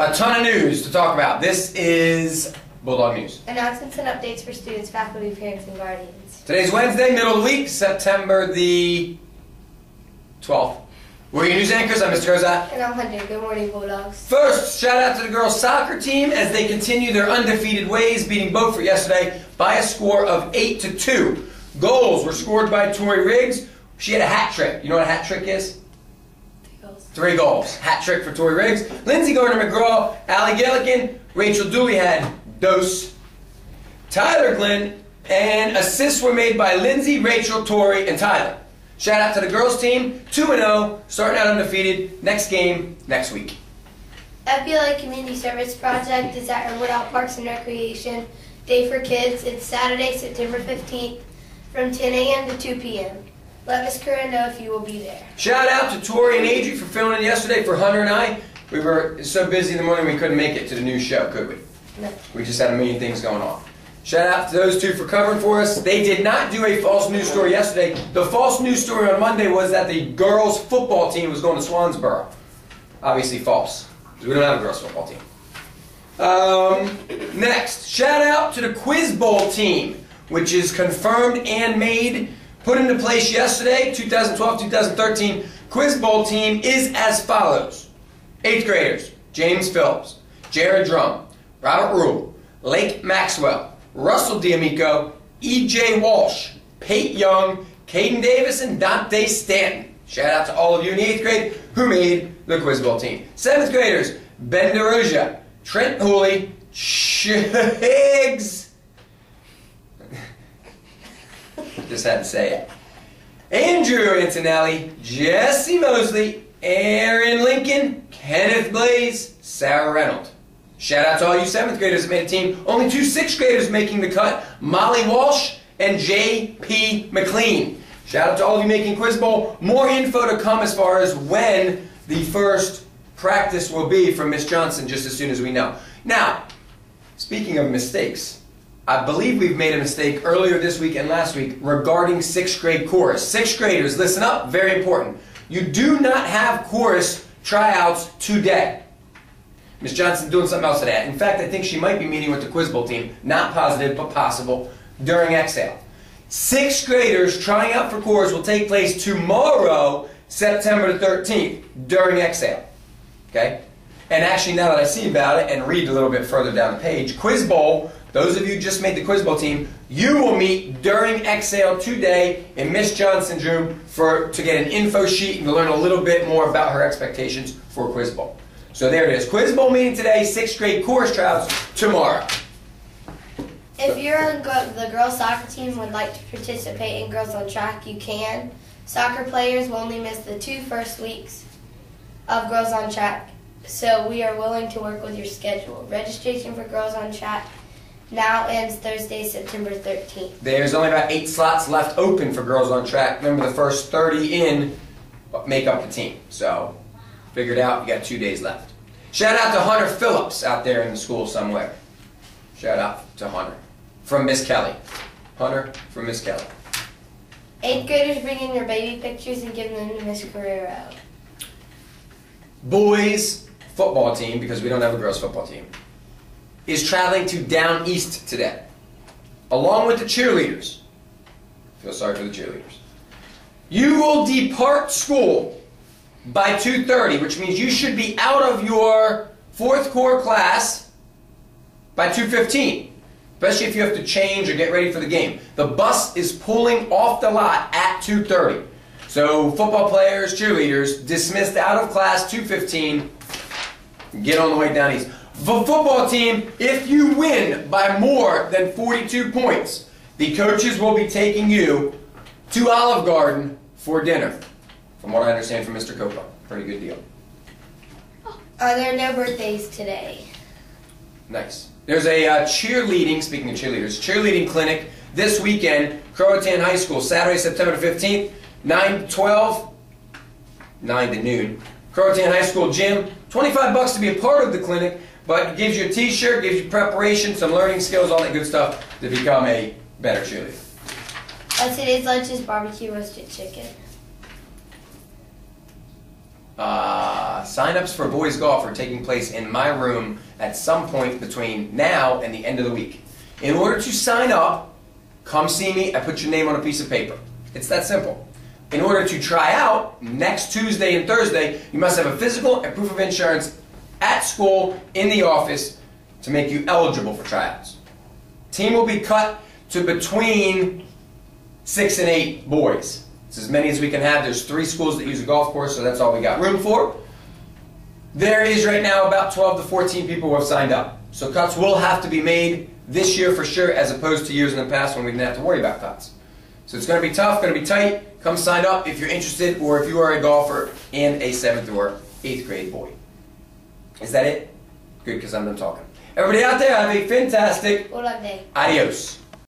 A ton of news to talk about. This is Bulldog News. Announcements and updates for students, faculty, parents, and guardians. Today's Wednesday, middle of the week, September the 12th. We're your news anchors. I'm Mr. Kozak. And I'm Hunter. Good morning, Bulldogs. First, shout out to the girls' soccer team as they continue their undefeated ways, beating Beaufort yesterday by a score of 8-2. Goals were scored by Tori Riggs. She had a hat trick. You know what a hat trick is? 3 goals. Hat trick for Tori Riggs. Lindsay Gardner-McGraw, Allie Gillikin, Rachel Dooley had dose. Tyler Glenn, and assists were made by Lindsay, Rachel, Tori, and Tyler. Shout out to the girls team, 2-0, starting out undefeated. Next game, next week. FBLA Community Service Project is at Woodall Parks and Recreation Day for Kids. It's Saturday, September 15th from 10 a.m. to 2 p.m. Let Miss Corinne know if you will be there. Shout out to Tori and Adri for filling in yesterday for Hunter and I. We were so busy in the morning we couldn't make it to the news show, could we? No. We just had a million things going on. Shout out to those two for covering for us. They did not do a false news story yesterday. The false news story on Monday was that the girls football team was going to Swansboro. Obviously false, because we don't have a girls football team. Next, shout out to the Quiz Bowl team, which is confirmed and made. Put into place yesterday, 2012-2013, Quiz Bowl team is as follows. 8th graders, James Phillips, Jared Drum, Robert Rule, Lake Maxwell, Russell D'Amico, E.J. Walsh, Pate Young, Caden Davis, and Dante Stanton. Shout out to all of you in the 8th grade who made the Quiz Bowl team. 7th graders, Ben DeRosia, Trent Hooley, Shiggs. Just had to say it. Andrew Antonelli, Jesse Mosley, Aaron Lincoln, Kenneth Blaze, Sarah Reynolds. Shout out to all you 7th graders that made a team. Only 2 6th graders making the cut, Molly Walsh and J.P. McLean. Shout out to all of you making Quiz Bowl. More info to come as far as when the first practice will be from Miss Johnson just as soon as we know. Now, speaking of mistakes, I believe we've made a mistake earlier this week and last week regarding 6th grade chorus. 6th graders, listen up, very important. You do not have chorus tryouts today. Miss Johnson's doing something else today. In fact, I think she might be meeting with the Quiz Bowl team, not positive, but possible, during Exhale. 6th graders trying out for chorus will take place tomorrow, September the 13th, during Exhale. Okay? And actually, now that I see about it and read a little bit further down the page, Quiz Bowl, those of you who just made the Quiz Bowl team, you will meet during Exhale today in Miss Johnson's room to get an info sheet and to learn a little bit more about her expectations for Quiz Bowl. So there it is. Quiz Bowl meeting today, 6th grade chorus tryouts tomorrow. If you're on the girls soccer team and would like to participate in Girls on Track, you can. Soccer players will only miss the 2 first weeks of Girls on Track, so we are willing to work with your schedule. Registration for Girls on Track now ends Thursday, September 13th. There's only about 8 slots left open for Girls on Track. Remember, the first 30 in make up the team. So, figure it out. You got 2 days left. Shout out to Hunter Phillips out there in the school somewhere. Shout out to Hunter from Miss Kelly. Hunter from Miss Kelly. 8th graders bring in your baby pictures and give them to Miss Carrero. Boys football team, because we don't have a girls football team, is traveling to Down East today, along with the cheerleaders. Feel sorry for the cheerleaders. You will depart school by 2:30, which means you should be out of your 4th core class by 2:15, especially if you have to change or get ready for the game. The bus is pulling off the lot at 2:30. So football players, cheerleaders, dismissed out of class 2:15, get on the way down east. The football team, if you win by more than 42 points, the coaches will be taking you to Olive Garden for dinner. From what I understand from Mr. Copa. Pretty good deal. Are there no birthdays today? Nice. There's a cheerleading, speaking of cheerleaders, cheerleading clinic this weekend, Croatan High School, Saturday, September 15th, 9 to 12, 9 to noon. Croatan High School gym, $25 to be a part of the clinic, but it gives you a t-shirt, gives you preparation, some learning skills, all that good stuff to become a better cheerleader. Today's lunch is barbecue roasted chicken. Sign-ups for boys golf are taking place in my room at some point between now and the end of the week. In order to sign up, come see me. I put your name on a piece of paper. It's that simple. In order to try out next Tuesday and Thursday, you must have a physical and proof of insurance at school in the office to make you eligible for tryouts. Team will be cut to between 6 and 8 boys. It's as many as we can have. There's 3 schools that use a golf course, so that's all we got room for. There is right now about 12 to 14 people who have signed up. So cuts will have to be made this year for sure, as opposed to years in the past when we didn't have to worry about cuts. So it's going to be tough, going to be tight. Come sign up if you're interested, or if you are a golfer and a 7th or 8th grade boy. Is that it? Good, because I'm done talking. Everybody out there, have a fantastic Good day. adios.